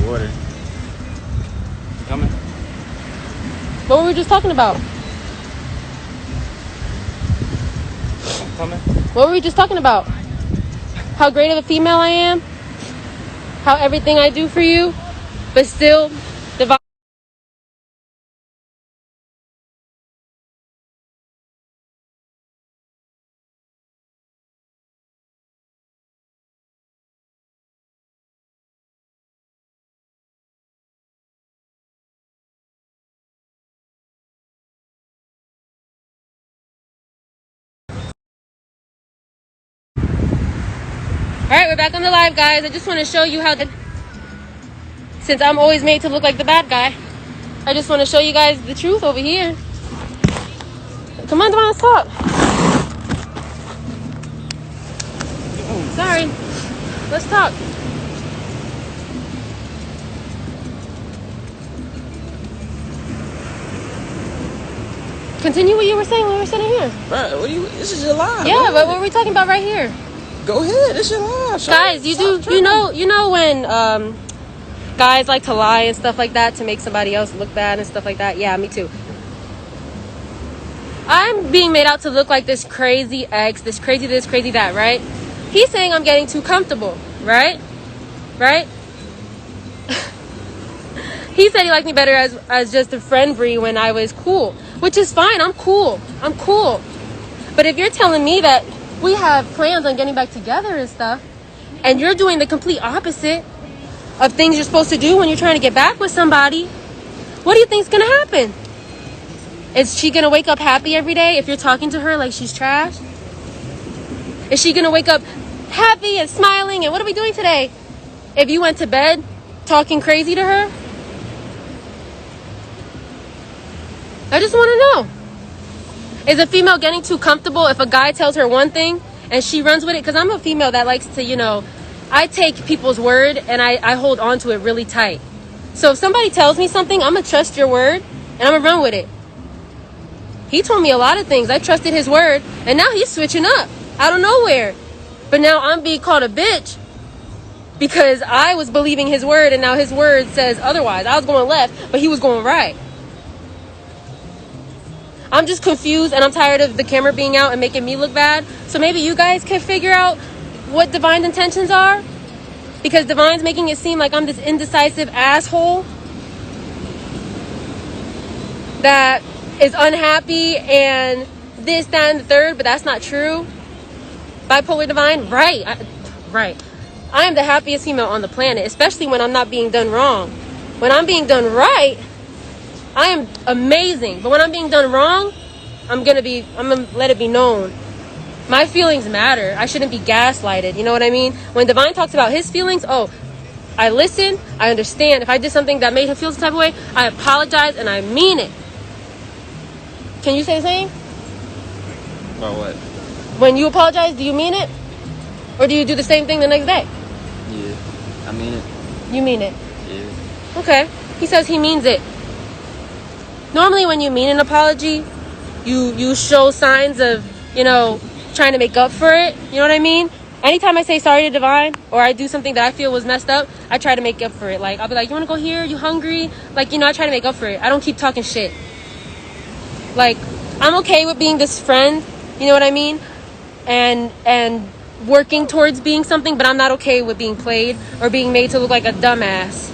order. You coming? What were we just talking about? I'm coming. What were we just talking about? How great of a female I am? How everything I do for you, but still, Davine. Alright, we're back on the live, guys. I just want to show you how, since I'm always made to look like the bad guy, I just want to show you guys the truth over here. Come on, Davine, let's talk. Sorry. Let's talk. Continue what you were saying when we were sitting here. Bro, this is your live. Yeah, but what were we talking about right here? Go ahead, this is your live. Guys, you know when guys like to lie and stuff like that to make somebody else look bad and stuff like that? Yeah, me too. I'm being made out to look like this crazy ex, this crazy this, crazy that, right? He's saying I'm getting too comfortable, right? Right? He said he liked me better as just a friend Bree when I was cool, which is fine. I'm cool. But if you're telling me that we have plans on getting back together and stuff, and you're doing the complete opposite of things you're supposed to do when you're trying to get back with somebody, what do you think's gonna happen? Is she gonna wake up happy every day if you're talking to her like she's trash? Is she gonna wake up happy and smiling and what are we doing today if you went to bed talking crazy to her? I just want to know. Is a female getting too comfortable if a guy tells her one thing and she runs with it? Because I'm a female that likes to, I take people's word and I hold on to it really tight. So if somebody tells me something, I'm going to trust your word and I'm going to run with it. He told me a lot of things. I trusted his word and now he's switching up out of nowhere. But now I'm being called a bitch because I was believing his word and now his word says otherwise. I was going left, but he was going right. I'm just confused and I'm tired of the camera being out and making me look bad. So maybe you guys can figure out what Davine's intentions are. Because Davine's making it seem like I'm this indecisive asshole that is unhappy and this, that, and the third. But that's not true. Bipolar Davine? Right. I am the happiest female on the planet. Especially when I'm not being done wrong. When I'm being done right, I am amazing, but when I'm being done wrong, I'm gonna let it be known. My feelings matter. I shouldn't be gaslighted. You know what I mean? When Davine talks about his feelings, I listen, I understand. If I did something that made him feel some type of way, I apologize and I mean it. Can you say the same? About what? When you apologize, do you mean it? Or do you do the same thing the next day? Yeah, I mean it. You mean it? Yeah. Okay. He says he means it. Normally when you mean an apology, you show signs of, trying to make up for it. You know what I mean? Anytime I say sorry to Davine or I do something that I feel was messed up, I try to make up for it. Like, I'll be like, you want to go here? You hungry? Like, I try to make up for it. I don't keep talking shit. Like, I'm okay with being this friend, you know what I mean? And working towards being something, but I'm not okay with being played or being made to look like a dumbass.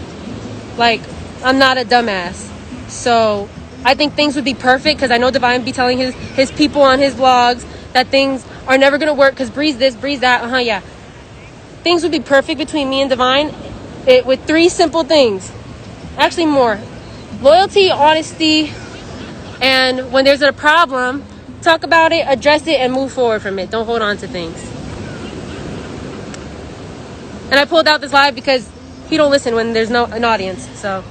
Like, I'm not a dumbass. So I think things would be perfect because I know Davine be telling his people on his vlogs that things are never going to work because Bree's this, Bree's that. Yeah. Things would be perfect between me and Davine with 3 simple things. Actually, more. Loyalty, honesty, and when there's a problem, talk about it, address it, and move forward from it. Don't hold on to things. And I pulled out this live because he don't listen when there's an audience, so...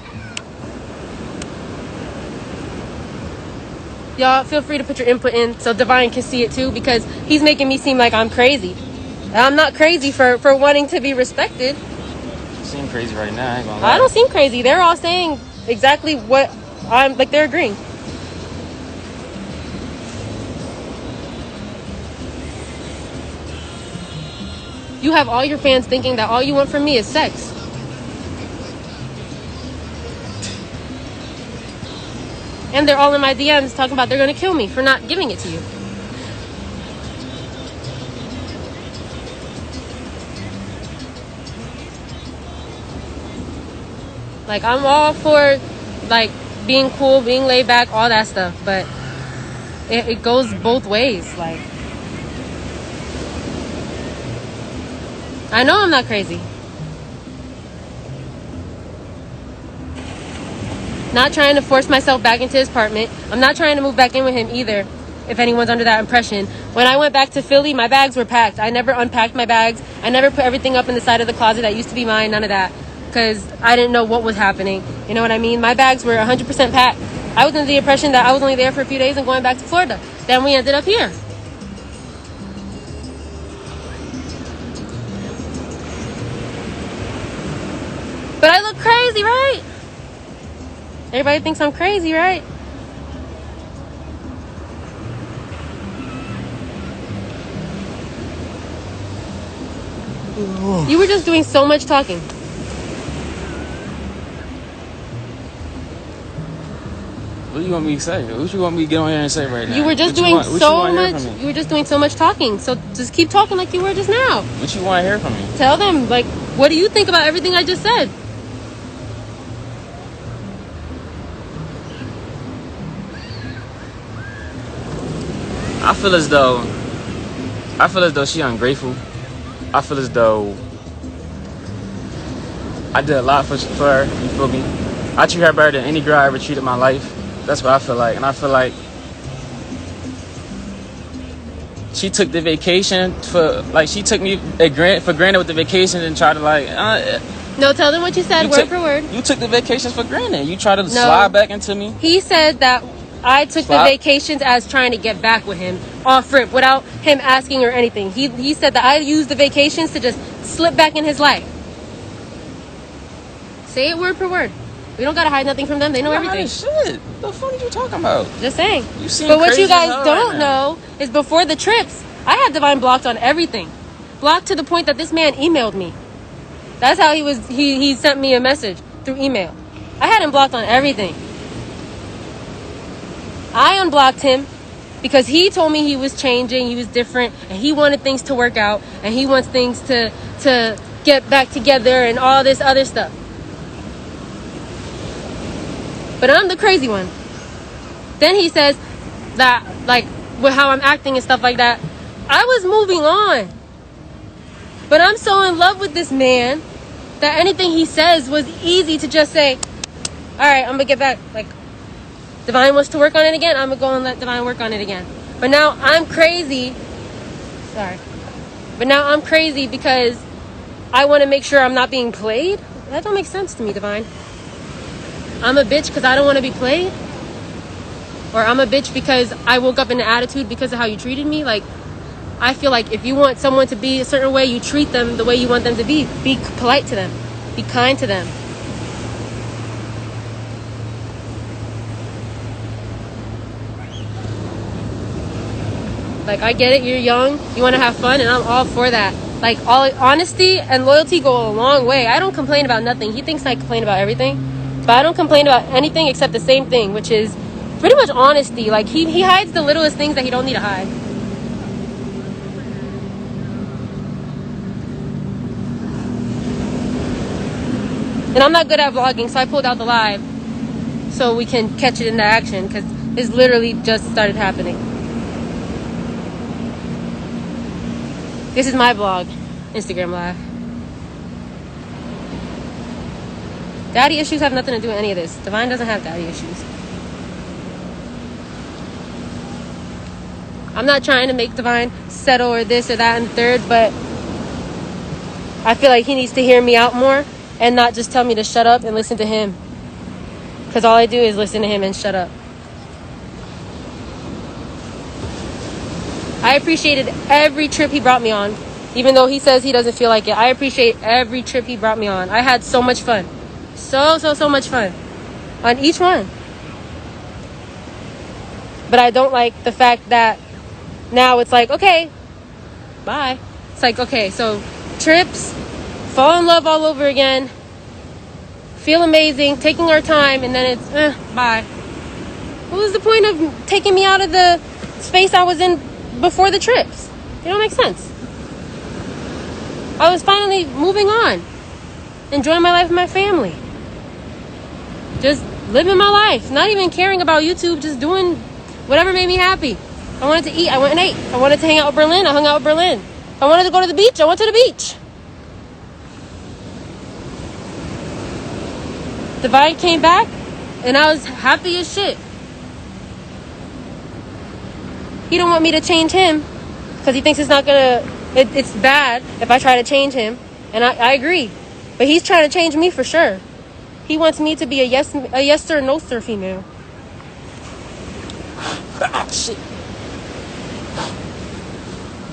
Y'all feel free to put your input in so Davine can see it too because he's making me seem like I'm crazy. I'm not crazy for wanting to be respected. You seem crazy right now, I ain't gonna lie. I don't seem crazy. They're all saying exactly what I'm like, they're agreeing. You have all your fans thinking that all you want from me is sex. And they're all in my DMs talking about they're going to kill me for not giving it to you. Like, I'm all for, like, being cool, being laid back, all that stuff. But it goes both ways. Like, I know I'm not crazy. Not trying to force myself back into his apartment. I'm not trying to move back in with him either, if anyone's under that impression. When I went back to Philly, my bags were packed. I never unpacked my bags. I never put everything up in the side of the closet that used to be mine, none of that. Because I didn't know what was happening. You know what I mean? My bags were 100% packed. I was under the impression that I was only there for a few days and going back to Florida. Then we ended up here. But I look crazy, right? Everybody thinks I'm crazy, right? You were just doing so much talking. What do you want me to say? What you want me to get on here and say right now? You were just doing so much. You were just doing so much talking. So just keep talking like you were just now. What you want to hear from me? Tell them, like, what do you think about everything I just said? I feel as though she ungrateful. I feel as though I did a lot for her. You feel me? I treat her better than any girl I ever treated in my life. That's what I feel like. And I feel like she took the vacation she took me for granted with the vacation and tried to No, tell them what you said, word for word. You took the vacations for granted. You tried to slide back into me. He said that I took the vacations as trying to get back with him off rip without him asking or anything. He said that I used the vacations to just slip back in his life. Say it word for word. We don't gotta hide nothing from them. They know everything. Shit. The fuck are you talking about? Just saying. You seem but what crazy you guys as hell don't right now. know is before the trips, I had Davine blocked on everything. Blocked to the point that this man emailed me. That's how he sent me a message through email. I had him blocked on everything. I unblocked him because he told me he was changing, he was different, and he wanted things to work out, and he wants things to get back together and all this other stuff. But I'm the crazy one. Then he says that, like, with how I'm acting and stuff like that, I was moving on. But I'm so in love with this man that anything he says was easy to just say, all right, I'm going to get back. Like, Davine wants to work on it again, I'm going to go and let Davine work on it again. But now I'm crazy. Sorry. But now I'm crazy because I want to make sure I'm not being played. That don't make sense to me, Davine. I'm a bitch because I don't want to be played? Or I'm a bitch because I woke up in an attitude because of how you treated me? Like, I feel like if you want someone to be a certain way, you treat them the way you want them to be. Be polite to them. Be kind to them. Like, I get it, you're young, you want to have fun, and I'm all for that. Like, all honesty and loyalty go a long way. I don't complain about nothing. He thinks I complain about everything. But I don't complain about anything except the same thing, which is pretty much honesty. Like, he hides the littlest things that he don't need to hide. And I'm not good at vlogging, so I pulled out the live so we can catch it into action, because it's literally just started happening. This is my vlog, Instagram Live. Daddy issues have nothing to do with any of this. Davine doesn't have daddy issues. I'm not trying to make Davine settle or this or that and third, but I feel like he needs to hear me out more and not just tell me to shut up and listen to him. Because all I do is listen to him and shut up. I appreciated every trip he brought me on. Even though he says he doesn't feel like it, I appreciate every trip he brought me on. I had so much fun. So much fun on each one. But I don't like the fact that now it's like, okay, bye. It's like, okay, so trips, fall in love all over again, feel amazing, taking our time, and then it's, bye. What was the point of taking me out of the space I was in before the trips? It don't make sense. I was finally moving on. Enjoying my life with my family. Just living my life. Not even caring about YouTube. Just doing whatever made me happy. I wanted to eat. I went and ate. I wanted to hang out with Berlin. I hung out with Berlin. I wanted to go to the beach. I went to the beach. Davine came back, and I was happy as shit. He don't want me to change him because he thinks it's not gonna. It's bad if I try to change him, and I agree. But he's trying to change me for sure. He wants me to be a yes sir, no sir female. Ah, shit.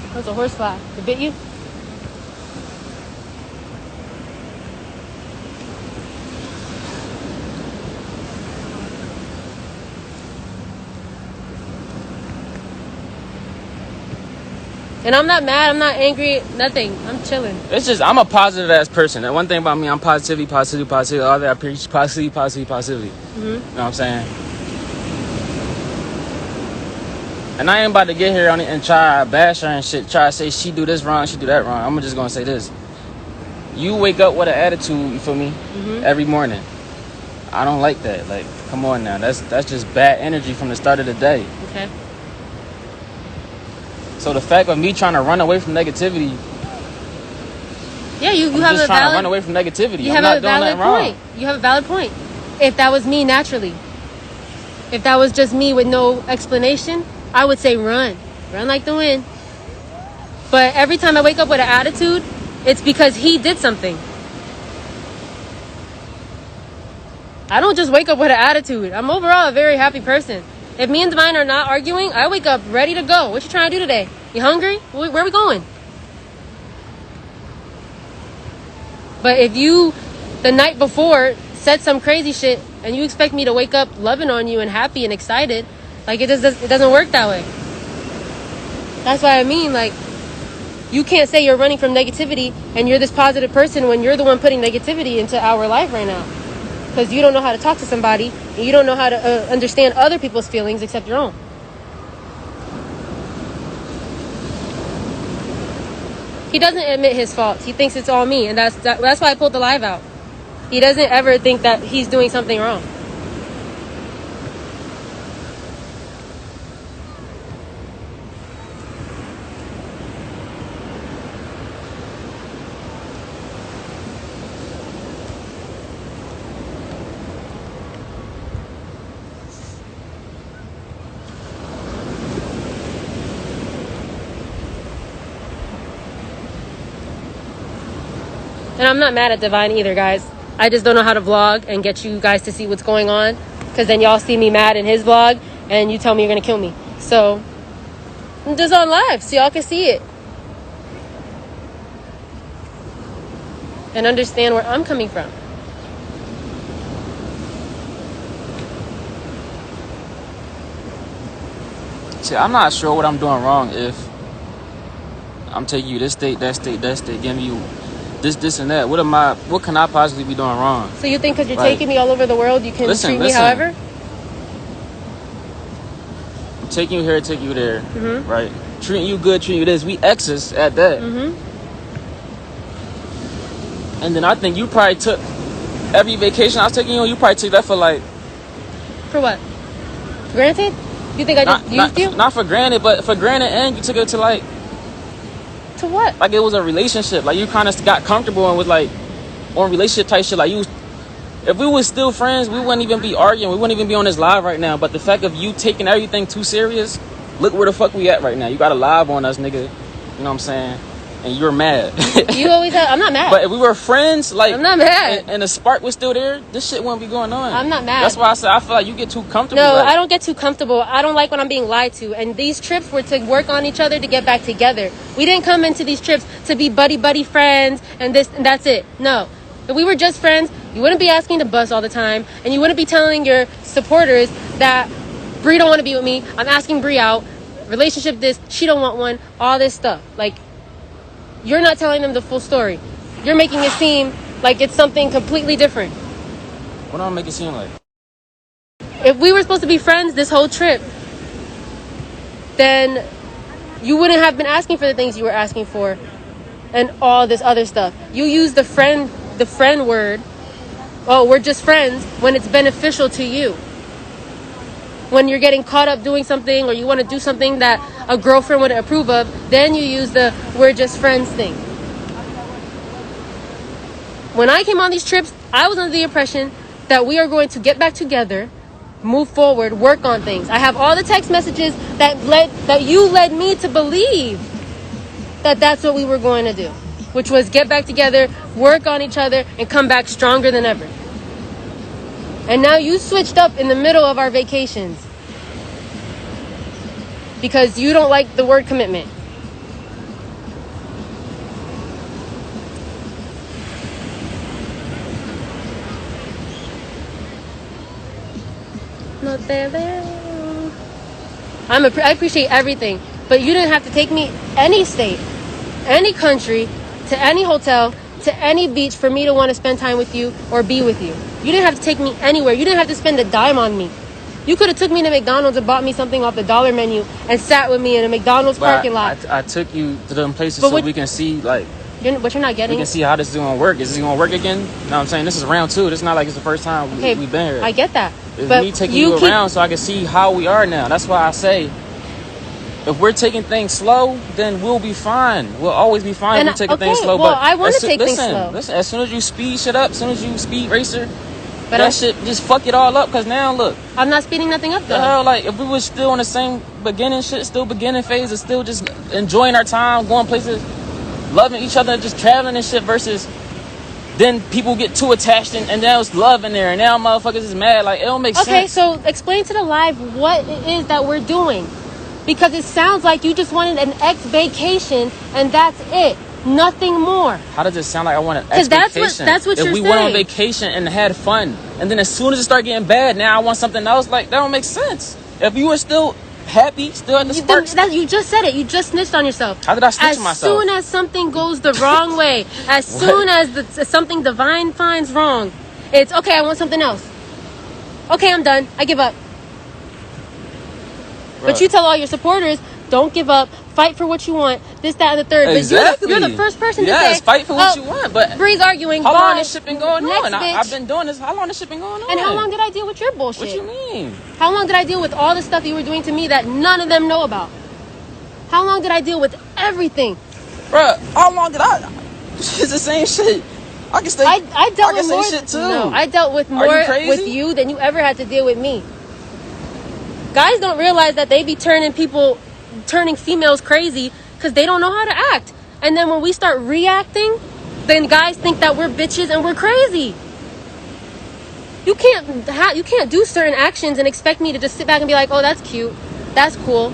That was a horsefly. It bit you? And I'm not mad, I'm not angry, nothing. I'm chilling. It's just, I'm a positive ass person. And one thing about me, I'm positivity. All that I preach, positivity. Mm-hmm. You know what I'm saying? And I ain't about to get here on it and try to bash her and shit. Try to say she do this wrong, she do that wrong. I'm just gonna say this. You wake up with an attitude, you feel me? Mm-hmm. Every morning. I don't like that. Like, come on now. That's just bad energy from the start of the day. Okay. So the fact of me trying to run away from negativity. Yeah, you I'm have just a trying valid. to run away from negativity. You I'm have not a doing valid nothing wrong. point. You have a valid point. If that was me naturally, if that was just me with no explanation, I would say run like the wind. But every time I wake up with an attitude, it's because he did something. I don't just wake up with an attitude. I'm overall a very happy person. If me and Davine are not arguing, I wake up ready to go. What you trying to do today? You hungry? Where are we going? But if you, the night before, said some crazy shit and you expect me to wake up loving on you and happy and excited, like it doesn't work that way. That's why I mean, like, you can't say you're running from negativity and you're this positive person when you're the one putting negativity into our life right now. Because you don't know how to talk to somebody and you don't know how to understand other people's feelings except your own. He doesn't admit his faults. He thinks it's all me, and that's why I pulled the live out. He doesn't ever think that he's doing something wrong. And I'm not mad at Davine either, guys. I just don't know how to vlog and get you guys to see what's going on. Because then y'all see me mad in his vlog and you tell me you're going to kill me. So, I'm just on live so y'all can see it. And understand where I'm coming from. See, I'm not sure what I'm doing wrong if I'm taking you this state, giving you this and that. What can I possibly be doing wrong? So you think because you're taking me all over the world, you can treat me however? I'm taking you here, taking you there, Mm-hmm. right? Treating you good, treating you this. We exes at that. Mm-hmm. And then I think you probably took every vacation I was taking you probably took that for like... For what? Granted? You think I just used you? Not for granted, but for granted, and you took it to like... To what? Like it was a relationship. Like you kind of got comfortable and with like on relationship type shit. Like if we were still friends, we wouldn't even be arguing. We wouldn't even be on this live right now. But the fact of you taking everything too serious, look where the fuck we at right now. You got a live on us, nigga. You know what I'm saying? And you're mad. You always have. I'm not mad. But if we were friends, like I'm not mad. And the spark was still there, this shit wouldn't be going on. I'm not mad. That's why I said I feel like you get too comfortable. No, like, I don't get too comfortable. I don't like when I'm being lied to. And these trips were to work on each other to get back together. We didn't come into these trips to be buddy friends and this and that's it. No. If we were just friends, you wouldn't be asking to bus all the time, and you wouldn't be telling your supporters that Bree don't want to be with me. I'm asking Bree out. Relationship this, she don't want one. All this stuff. Like, you're not telling them the full story. You're making it seem like it's something completely different. what do I make it seem like? If we were supposed to be friends this whole trip, then you wouldn't have been asking for the things you were asking for and all this other stuff. You use the friend word. Oh, we're just friends when it's beneficial to you. When you're getting caught up doing something or you want to do something that a girlfriend wouldn't approve of, then you use the we're just friends thing. When I came on these trips, I was under the impression that we are going to get back together, move forward, work on things. I have all the text messages that you led me to believe that that's what we were going to do, which was get back together, work on each other, and come back stronger than ever. And now you switched up in the middle of our vacations because you don't like the word commitment. Not there. I appreciate everything, but you didn't have to take me any state, any country, to any hotel, to any beach for me to want to spend time with you or be with you. You didn't have to take me anywhere. You didn't have to spend a dime on me. You could have took me to McDonald's and bought me something off the dollar menu and sat with me in a McDonald's parking lot. I took you to them places so we can see, like... But you're not getting we can see how this is going to work. Is this going to work again? You know what I'm saying? This is round 2. This is not like it's the first time we've been here. I get that. It's but me taking you around so I can see how we are now. That's why I say, if we're taking things slow, then we'll be fine. We'll always be fine if we're taking things slow. Well, I want to take things slow. Listen, as soon as you speed shit up, as soon as you speed racer, that shit just fuck it all up. Because now, look. I'm not speeding nothing up, though. The hell, like, if we were still in the same beginning shit, still beginning phase, and still just enjoying our time, going places, loving each other, just traveling and shit, versus then people get too attached and now it's love in there, and now motherfuckers is mad. Like, it don't make sense. Okay, so explain to the live what it is that we're doing. Because it sounds like you just wanted an ex-vacation and that's it. Nothing more. How does it sound like I want an ex-vacation? That's what you're saying. If we went on vacation and had fun, and then as soon as it started getting bad, now I want something else, like, that don't make sense. If you were still happy, still at the sparks. You just said it. You just snitched on yourself. How did I snitch on myself? As soon as something goes the wrong way, as soon as something Davine finds wrong, it's, okay, I want something else. Okay, I'm done. I give up. Right. But you tell all your supporters, don't give up. Fight for what you want. This, that, and the third. Exactly. But you're the first person to say, yes, fight for what you want. But Bree's arguing. How long this shit been going Next on? I've been doing this. How long this shit been going on? And how long did I deal with your bullshit? What you mean? How long did I deal with all the stuff you were doing to me that none of them know about? How long did I deal with everything? Bruh, how long did I? It's the same shit. I can stay. I dealt with more shit too. No, I dealt with more with you than you ever had to deal with me. Guys don't realize that they be turning females crazy because they don't know how to act. And then when we start reacting, then guys think that we're bitches and we're crazy. You can't do certain actions and expect me to just sit back and be like, oh, that's cute, that's cool.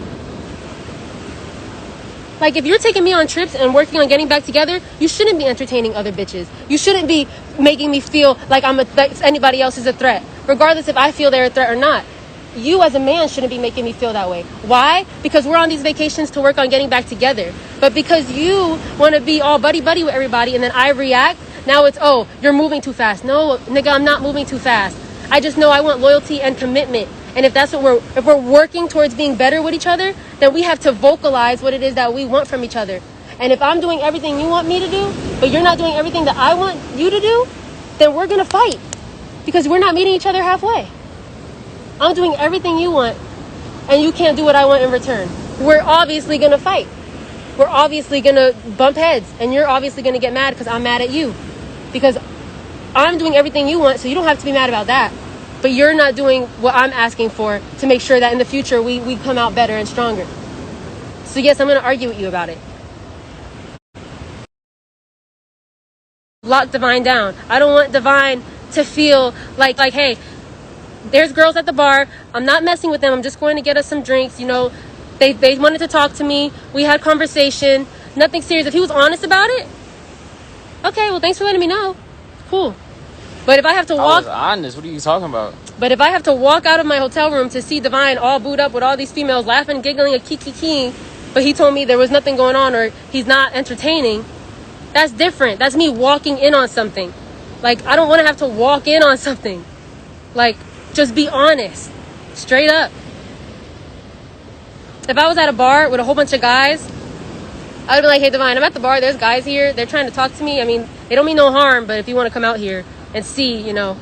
Like, if you're taking me on trips and working on getting back together, you shouldn't be entertaining other bitches. You shouldn't be making me feel like anybody else is a threat, regardless if I feel they're a threat or not. You as a man shouldn't be making me feel that way. Why? Because we're on these vacations to work on getting back together. But because you want to be all buddy-buddy with everybody and then I react, now it's, oh, you're moving too fast. No, nigga, I'm not moving too fast. I just know I want loyalty and commitment. And if that's what if we're working towards being better with each other, then we have to vocalize what it is that we want from each other. And if I'm doing everything you want me to do, but you're not doing everything that I want you to do, then we're going to fight. Because we're not meeting each other halfway. I'm doing everything you want, and you can't do what I want in return. We're obviously going to fight. We're obviously going to bump heads, and you're obviously going to get mad because I'm mad at you. Because I'm doing everything you want, so you don't have to be mad about that. But you're not doing what I'm asking for to make sure that in the future we come out better and stronger. So yes, I'm going to argue with you about it. Lock Davine down. I don't want Davine to feel like hey, there's girls at the bar. I'm not messing with them. I'm just going to get us some drinks. You know, they wanted to talk to me. We had conversation. Nothing serious. If he was honest about it, okay, well, thanks for letting me know. Cool. But if I have to walk... I was honest. What are you talking about? But if I have to walk out of my hotel room to see Davine all booed up with all these females laughing, giggling, and kiki, but he told me there was nothing going on or he's not entertaining, that's different. That's me walking in on something. Like, I don't want to have to walk in on something. Like, just be honest. Straight up. If I was at a bar with a whole bunch of guys, I would be like, hey, Davine, I'm at the bar. There's guys here. They're trying to talk to me. I mean, they don't mean no harm, but if you want to come out here and see, you know,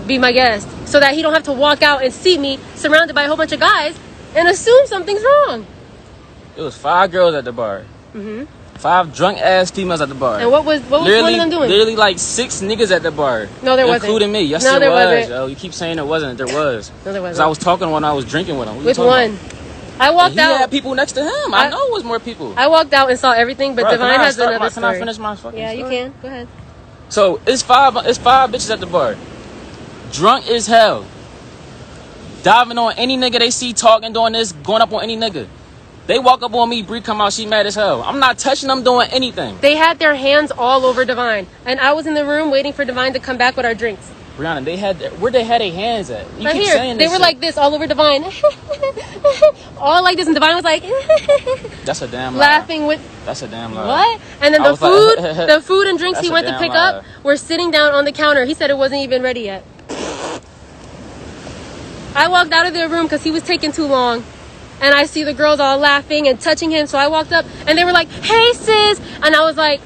be my guest. So that he don't have to walk out and see me surrounded by a whole bunch of guys and assume something's wrong. It was 5 girls at the bar. 5 drunk ass females at the bar. And what was one of them doing? Literally like 6 niggas at the bar. No, there wasn't. Including me. Yes, No, there was. wasn't. Yo, you keep saying there wasn't. There was. No, there wasn't. Because I was talking when I was drinking with him. With one. I walked out. He had people next to him. I know it was more people. I walked out and saw everything, but Bro, Davine has another story. Can I finish my fucking story? Yeah, you can. Go ahead. So it's five bitches at the bar. Drunk as hell. Diving on any nigga they see talking, doing this, going up on any nigga. They walk up on me, Bree come out, she mad as hell. I'm not touching them, doing anything. They had their hands all over Davine. And I was in the room waiting for Davine to come back with our drinks. Brianna, where they had their hands at? You right keep here. Saying they this were shit. Like this, all over Davine. All like this, and Davine was like... That's a damn lie. Laughing with... That's a damn lie. What? And then the food and drinks he went to pick up were sitting down on the counter. He said it wasn't even ready yet. I walked out of the room because he was taking too long. And I see the girls all laughing and touching him. So I walked up and they were like, hey, sis. And I was like...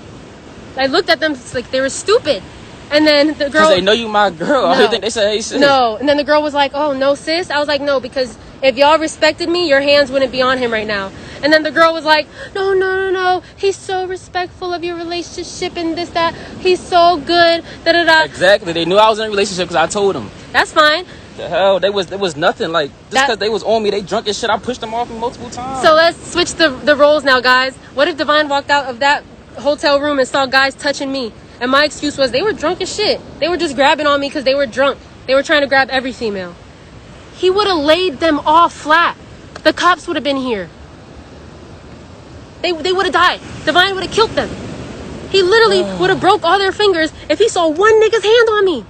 I looked at them like they were stupid. And then the girl... Because they know you my girl. No. I think they said, hey, sis. No. And then the girl was like, oh, no, sis? I was like, no, because if y'all respected me, your hands wouldn't be on him right now. And then the girl was like, no. He's so respectful of your relationship and this, that. He's so good. Da-da-da. Exactly. They knew I was in a relationship because I told them. That's fine. The hell? There was nothing. Like, just because they was on me, they drunk as shit. I pushed them off multiple times. So let's switch the roles now, guys. What if Davine walked out of that hotel room and saw guys touching me? And my excuse was they were drunk as shit. They were just grabbing on me because they were drunk. They were trying to grab every female. He would have laid them all flat. The cops would have been here. They would have died. Davine would have killed them. He literally would have broke all their fingers if he saw one nigga's hand on me.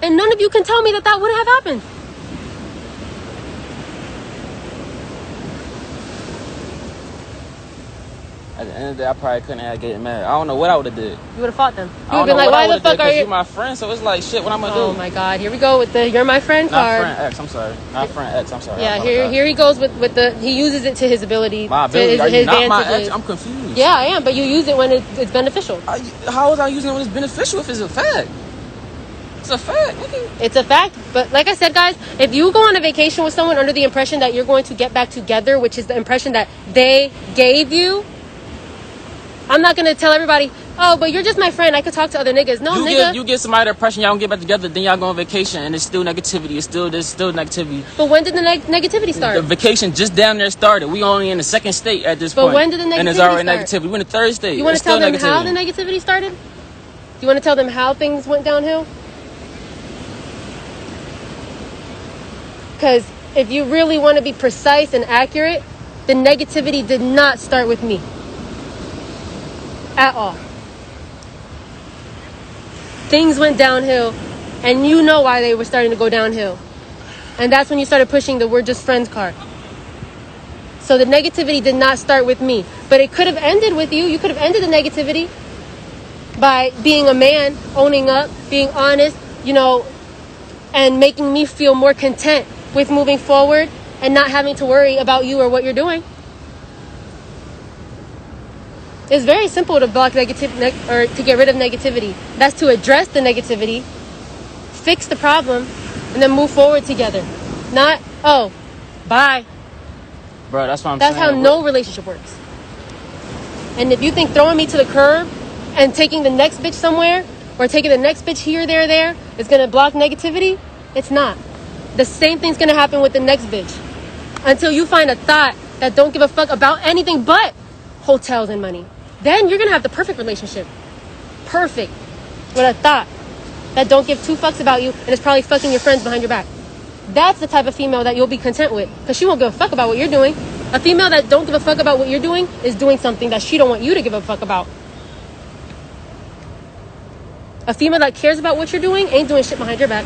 And none of you can tell me that wouldn't have happened. At the end of the day, I probably couldn't have get mad. I don't know what I would have did. You would have fought them. You would have been like, why the fuck are you? You're my friend, so it's like, shit, what I'm going to do? Oh my God, here we go with the you're my friend card. Not friend X, I'm sorry. Not friend X, I'm sorry. Yeah, here he goes with the, he uses it to his ability. My ability? Are you his not my advantages. ex? I'm confused. Yeah, I am, but you use it when it's beneficial. How was I using it when it's beneficial if it's a fact? It's a fact. It's a fact, but like I said, guys, if you go on a vacation with someone under the impression that you're going to get back together, which is the impression that they gave you, I'm not going to tell everybody, oh, but you're just my friend. I could talk to other niggas. No, nigga. You get somebody the impression y'all don't get back together, then y'all go on vacation, and it's still negativity. There's still negativity. But when did the negativity start? The vacation just down there started. We only in the second state at this point. But when did the negativity And it's already start? negativity. We're in the third state. You want to tell them how the negativity started? Do you want to tell them how things went downhill? Because if you really want to be precise and accurate, the negativity did not start with me. At all. Things went downhill, and you know why they were starting to go downhill. And that's when you started pushing the we're just friends card. So the negativity did not start with me. But it could have ended with you. You could have ended the negativity by being a man, owning up, being honest, and making me feel more content with moving forward and not having to worry about you or what you're doing. It's very simple to block or to get rid of negativity. That's to address the negativity, fix the problem, and then move forward together. Not, oh, bye. Bro, that's what I'm saying. That's how no relationship works. And if you think throwing me to the curb and taking the next bitch somewhere or taking the next bitch here, there is going to block negativity, it's not. The same thing's going to happen with the next bitch. Until you find a thought that don't give a fuck about anything but hotels and money. Then you're going to have the perfect relationship. Perfect. With a thought that don't give two fucks about you and is probably fucking your friends behind your back. That's the type of female that you'll be content with. Because she won't give a fuck about what you're doing. A female that don't give a fuck about what you're doing is doing something that she don't want you to give a fuck about. A female that cares about what you're doing ain't doing shit behind your back.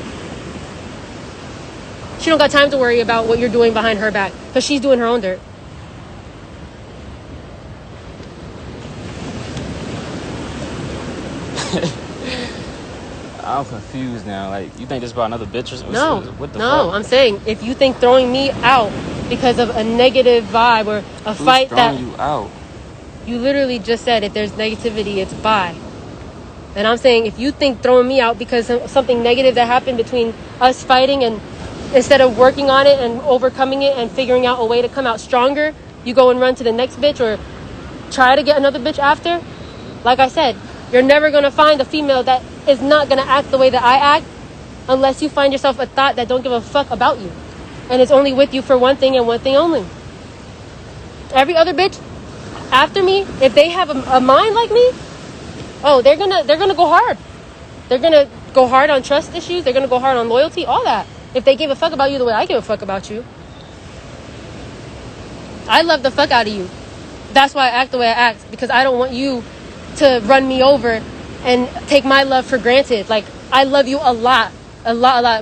She don't got time to worry about what you're doing behind her back. Because she's doing her own dirt. I'm confused now. Like, you think this about another bitch or something? No. What the No, fuck? I'm saying if you think throwing me out because of a negative vibe or a Who's fight that throwing you out? you literally just said if there's negativity, it's bye. And I'm saying if you think throwing me out because of something negative that happened between us fighting, and instead of working on it and overcoming it and figuring out a way to come out stronger, you go and run to the next bitch or try to get another bitch after, like I said, you're never going to find a female that is not going to act the way that I act unless you find yourself a thought that don't give a fuck about you and is only with you for one thing and one thing only. Every other bitch after me, if they have a mind like me, oh, they're gonna go hard. They're gonna go hard on trust issues. They're gonna go hard on loyalty, all that. If they give a fuck about you the way I give a fuck about you. I love the fuck out of you. That's why I act the way I act, because I don't want you to run me over and take my love for granted. Like, I love you a lot,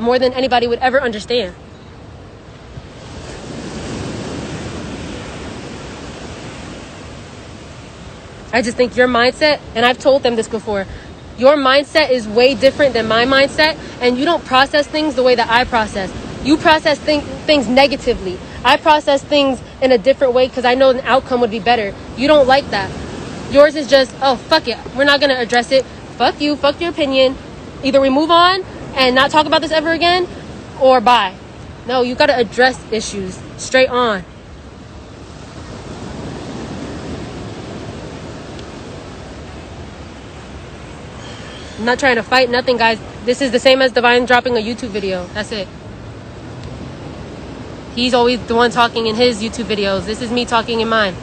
more than anybody would ever understand. I just think your mindset, and I've told them this before, your mindset is way different than my mindset, and you don't process things the way that I process. You process things negatively. I process things in a different way because I know the outcome would be better. You don't like that. Yours is just, oh, fuck it. We're not going to address it. Fuck you. Fuck your opinion. Either we move on and not talk about this ever again, or bye. No, you got to address issues straight on. I'm not trying to fight nothing, guys. This is the same as Davine dropping a YouTube video. That's it. He's always the one talking in his YouTube videos. This is me talking in mine.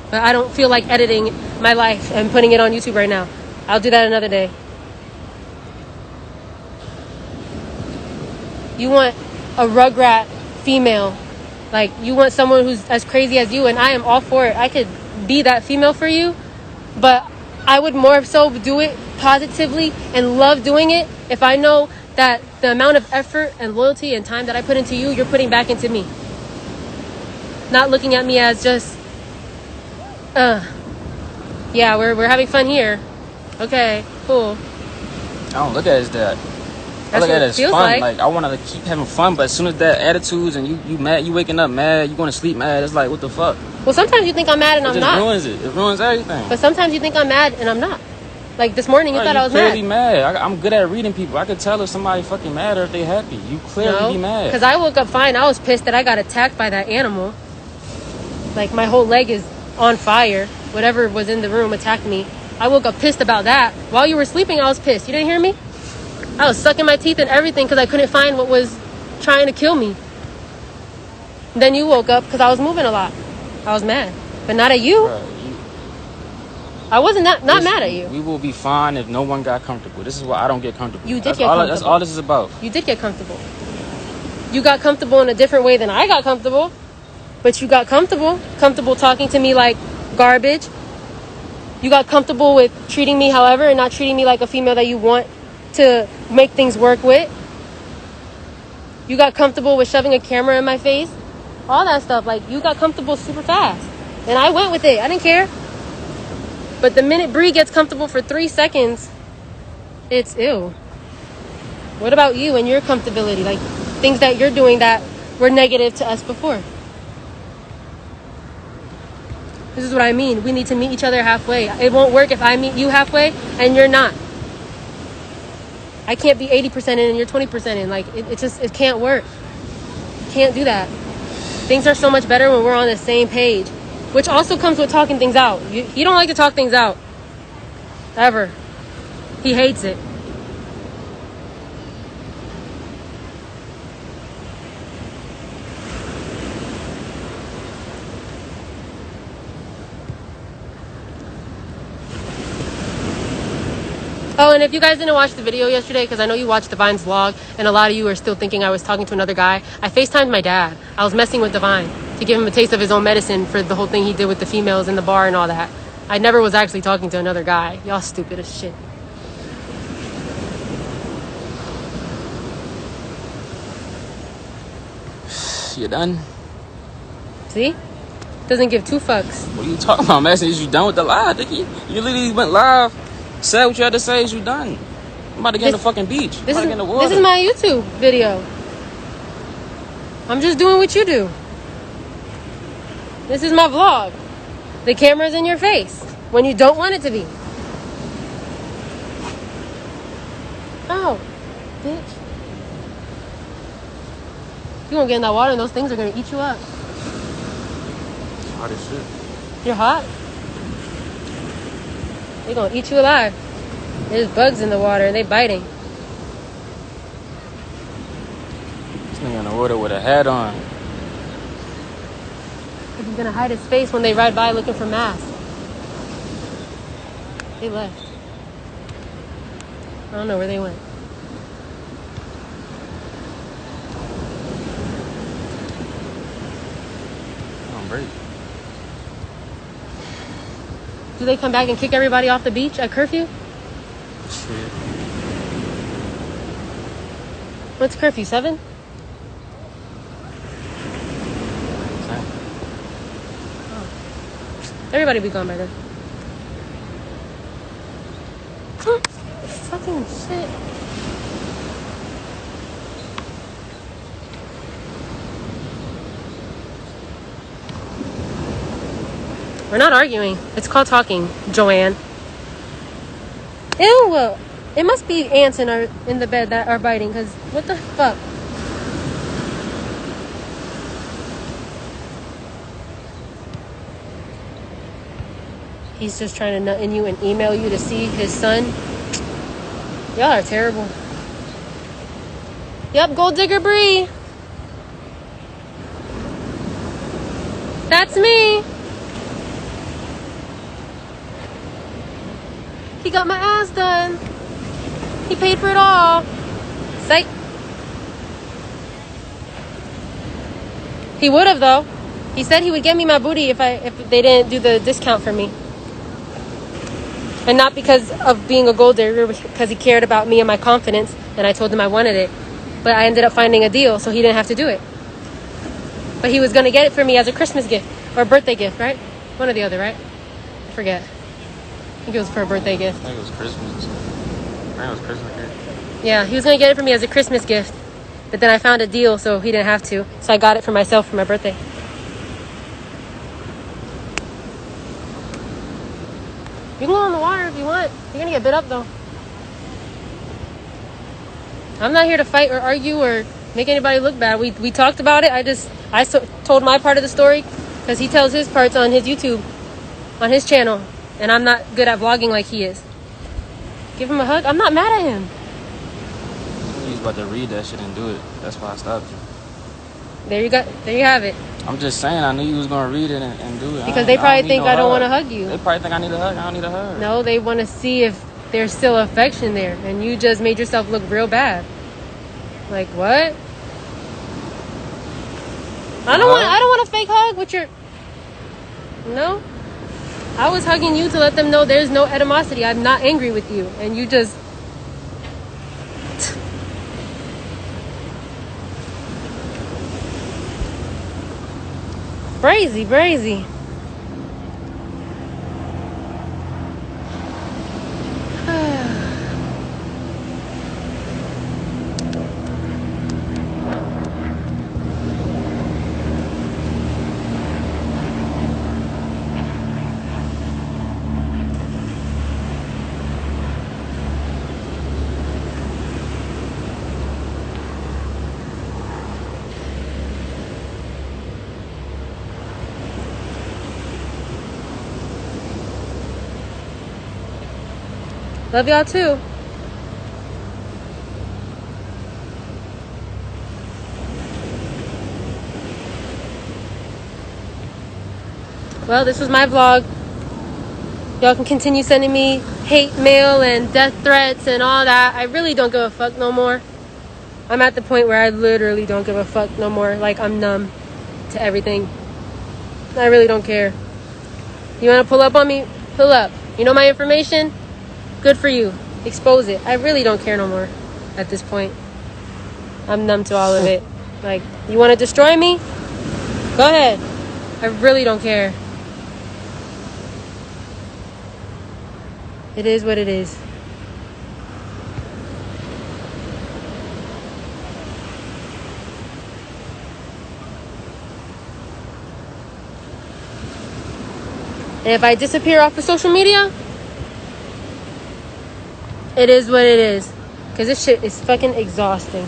But I don't feel like editing my life and putting it on YouTube right now. I'll do that another day. You want a rugrat female. Like, you want someone who's as crazy as you, and I am all for it. I could be that female for you, but I would more so do it positively and love doing it if I know that the amount of effort and loyalty and time that I put into you, you're putting back into me. Not looking at me as just, yeah, we're having fun here. Okay, cool. I don't look at it as that. I look at it as fun. Like, I want to keep having fun, but as soon as that attitudes and you mad, you waking up mad, you going to sleep mad, it's like, what the fuck? Well, sometimes you think I'm mad and I'm not. It ruins it. It ruins everything. But sometimes you think I'm mad and I'm not. Like this morning, you thought I was clearly mad. I'm good at reading people. I can tell if somebody fucking mad or if they happy. You clearly be mad. Because I woke up fine. I was pissed that I got attacked by that animal. Like, my whole leg is on fire. Whatever was in the room attacked me. I woke up pissed about that. While you were sleeping, I was pissed. You didn't hear me? I was sucking my teeth and everything because I couldn't find what was trying to kill me. Then you woke up because I was moving a lot. I was mad. But not at you. Right. I wasn't not mad at you. We will be fine if no one got comfortable. This is why I don't get comfortable. You did get comfortable. That's all this is about. You did get comfortable. You got comfortable in a different way than I got comfortable. But you got comfortable. Comfortable talking to me like garbage. You got comfortable with treating me however and not treating me like a female that you want to make things work with. You got comfortable with shoving a camera in my face. All that stuff. Like, you got comfortable super fast. And I went with it. I didn't care. But the minute Bree gets comfortable for 3 seconds, it's ew. What about you and your comfortability? Like, things that you're doing that were negative to us before. This is what I mean. We need to meet each other halfway. It won't work if I meet you halfway and you're not. I can't be 80% in and you're 20% in. Like, it can't work. Can't do that. Things are so much better when we're on the same page. Which also comes with talking things out. You don't like to talk things out. Ever. He hates it. Oh, and if you guys didn't watch the video yesterday, because I know you watched Davine's vlog, and a lot of you are still thinking I was talking to another guy, I FaceTimed my dad. I was messing with Davine to give him a taste of his own medicine for the whole thing he did with the females in the bar and all that. I never was actually talking to another guy. Y'all stupid as shit. You done? See? Doesn't give two fucks. What are you talking about, man? Is you done with the live, Dickie? You literally went live said what you had to say. Is you done? I'm about to get in the fucking beach. This I'm about to get in the water. is my YouTube video. I'm just doing what you do. This is my vlog. The camera's in your face when you don't want it to be. Oh, bitch. You won't get in that water and those things are gonna eat you up. Hot as shit. You're hot. They're gonna eat you alive. There's bugs in the water and they biting. This nigga in the water with a hat on. He's gonna hide his face when they ride by looking for masks. They left. I don't know where they went. On break. Do they come back and kick everybody off the beach at curfew? Shit. What's curfew, 7? Everybody be gone by then. Fucking shit. We're not arguing. It's called talking, Joanne. Ew. It must be ants in the bed that are biting, because what the fuck? He's just trying to nut in you and email you to see his son. Y'all are terrible. Yep, Gold Digger Bree. That's me. He got my ass done. He paid for it all. Psych. He would have though. He said he would get me my booty if they didn't do the discount for me. And not because of being a gold digger, because he cared about me and my confidence, and I told him I wanted it. But I ended up finding a deal, so he didn't have to do it. But he was going to get it for me as a Christmas gift, or a birthday gift, right? One or the other, right? I forget. I think it was for a birthday gift. I think it was Christmas. I think it was Christmas gift. Yeah, he was going to get it for me as a Christmas gift. But then I found a deal, so he didn't have to. So I got it for myself for my birthday. You can go in the water if you want. You're going to get bit up, though. I'm not here to fight or argue or make anybody look bad. We talked about it. I told my part of the story because he tells his parts on his YouTube, on his channel. And I'm not good at vlogging like he is. Give him a hug. I'm not mad at him. He was about to read that shit and do it. That's why I stopped you. There you have it. I'm just saying, I knew you was gonna read it and do it. Because they probably think I don't want to hug you. They probably think I need a hug. I don't need a hug. No, they want to see if there's still affection there, and you just made yourself look real bad. Like what? I don't want a fake hug with your. No, I was hugging you to let them know there's no animosity. I'm not angry with you, and you just. Brazy. Love y'all too. Well, this was my vlog. Y'all can continue sending me hate mail and death threats and all that. I really don't give a fuck no more. I'm at the point where I literally don't give a fuck no more. Like, I'm numb to everything. I really don't care. You want to pull up on me? Pull up. You know my information? Good for you. Expose it. I really don't care no more at this point. I'm numb to all of it. Like, you want to destroy me? Go ahead. I really don't care. It is what it is. And if I disappear off of social media, it is what it is. Because this shit is fucking exhausting.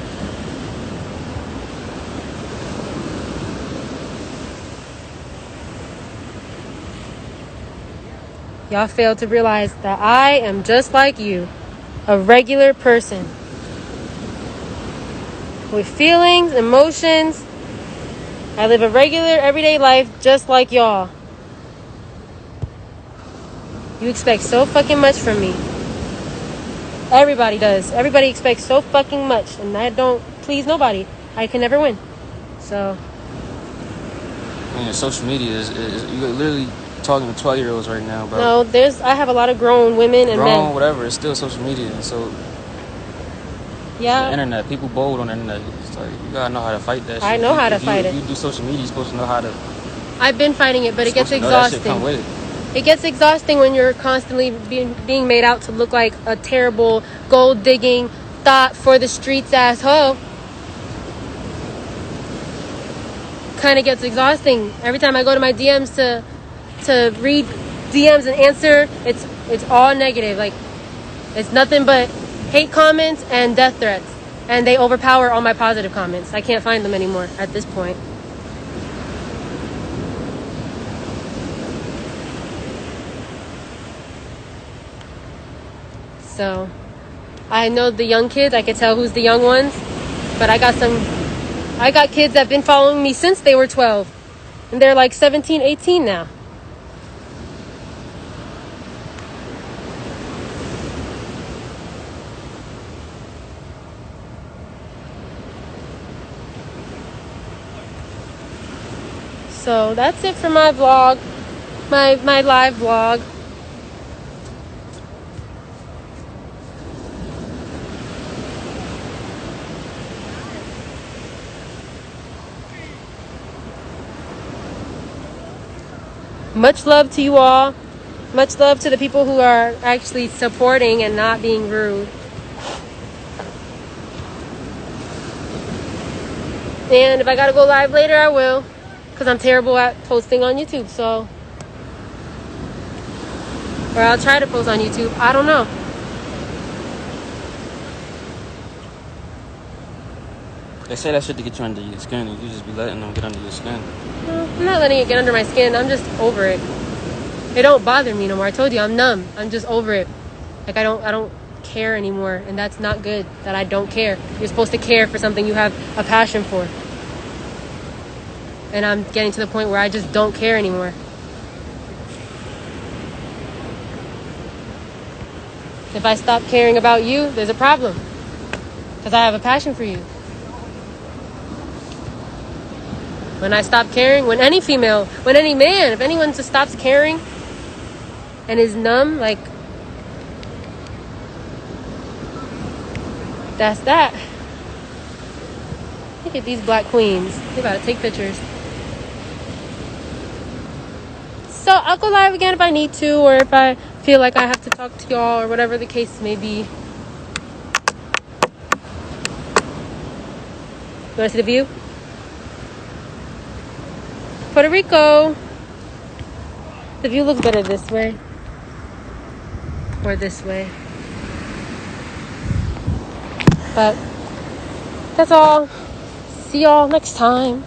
Y'all fail to realize that I am just like you. A regular person. With feelings, emotions. I live a regular, everyday life just like y'all. You expect so fucking much from me. Everybody does. Everybody expects so fucking much. And I don't please nobody. I can never win. So. Man, social media is you're literally talking to 12-year-olds right now, bro. No, I have a lot of grown women and men. Whatever. It's still social media. And so. Yeah. It's the internet. People bold on the internet. It's like, you gotta know how to fight that shit. I know how to fight it. If you do social media, you're supposed to know how to. I've been fighting it, but it gets exhausting. That shit come with it. It gets exhausting when you're constantly being made out to look like a terrible gold digging thought for the streets ass hoe. Kind of gets exhausting. Every time I go to my DMs to read DMs and answer, it's all negative. Like, it's nothing but hate comments and death threats, and they overpower all my positive comments. I can't find them anymore at this point. So, I know the young kids. I can tell who's the young ones. But I got kids that have been following me since they were 12. And they're like 17, 18 now. So, that's it for my vlog. My live vlog. Much love to you all. Much love to the people who are actually supporting and not being rude. And if I gotta go live later, I will. Because I'm terrible at posting on YouTube, so. Or I'll try to post on YouTube. I don't know. They say that shit to get you under your skin, and you just be letting them get under your skin. No, I'm not letting it get under my skin. I'm just over it. It don't bother me no more. I told you, I'm numb. I'm just over it. Like, I don't care anymore, and that's not good. That I don't care. You're supposed to care for something you have a passion for. And I'm getting to the point where I just don't care anymore. If I stop caring about you, there's a problem. Because I have a passion for you. When I stop caring, when any female, when any man, if anyone just stops caring and is numb, like, that's that. Look at these black queens. They about to take pictures. So I'll go live again if I need to, or if I feel like I have to talk to y'all, or whatever the case may be. You want to see the view? Puerto Rico. The view looks better this way. Or this way. But that's all. See y'all next time.